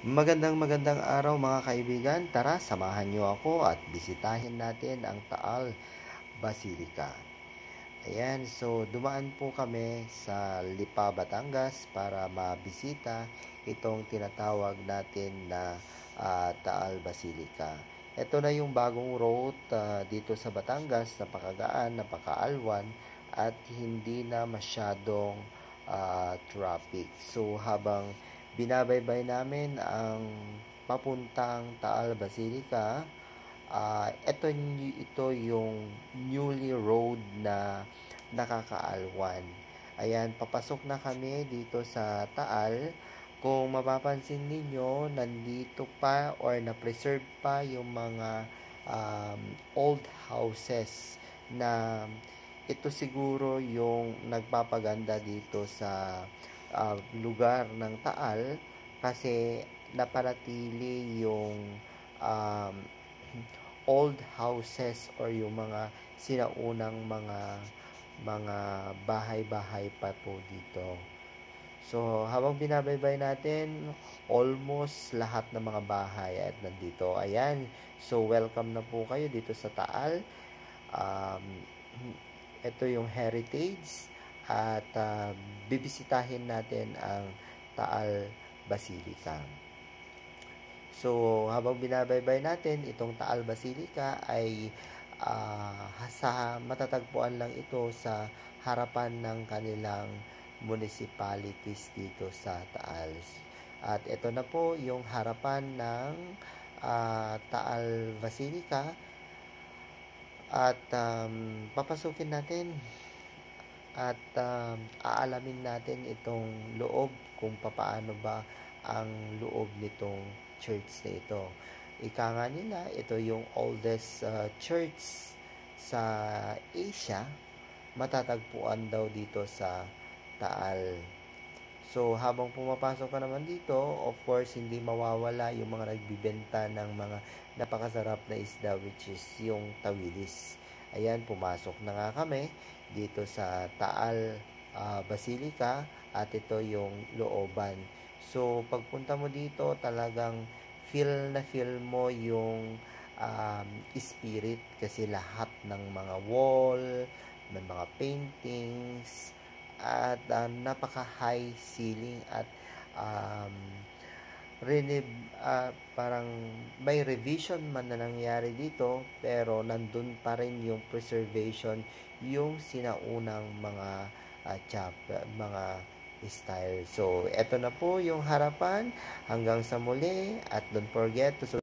Magandang araw mga kaibigan. Tara, samahan niyo ako at bisitahin natin ang Taal Basilica. Ayan, so dumaan po kami sa Lipa, Batangas para mabisita itong tinatawag natin na Taal Basilica. Ito na yung bagong road dito sa Batangas, napakagaan, napakaalwan at hindi na masyadong traffic. So habang binabaybay namin ang papuntang Taal Basilica, ito yung newly road na nakakaalwan. Ayan, papasok na kami dito sa Taal. Kung mapapansin ninyo, nandito pa or na-preserve pa yung mga old houses na ito siguro yung nagpapaganda dito sa lugar ng Taal kasi napanatili yung um, old houses or yung mga sinaunang mga bahay-bahay pa po dito. So, habang binabaybay natin, almost lahat ng mga bahay at nandito. Ayan. So, welcome na po kayo dito sa Taal. Ito yung heritage at bibisitahin natin ang Taal Basilica. So, habang binabaybay natin, itong Taal Basilica ay matatagpuan lang ito sa harapan ng kanilang municipalities dito sa Taal. At ito na po yung harapan ng Taal Basilica. At papasukin natin at aalamin natin itong loob kung papaano ba ang loob nitong church na ito. Ika nga nila, ito yung oldest church sa Asia. Matatagpuan daw dito sa Taal. So, habang pumapasok ka naman dito, of course, hindi mawawala yung mga nagbibenta ng mga napakasarap na isda, which is yung tawilis. Ayan, pumasok na nga kami dito sa Taal Basilica at ito yung looban. So, pagpunta mo dito, talagang feel na feel mo yung spirit kasi lahat ng mga wall, ng mga paintings, at napaka-high ceiling at parang may revision man na nangyari dito pero nandun pa rin yung preservation, yung sinaunang mga mga style. So, eto na po yung harapan. Hanggang sa muli at don't forget to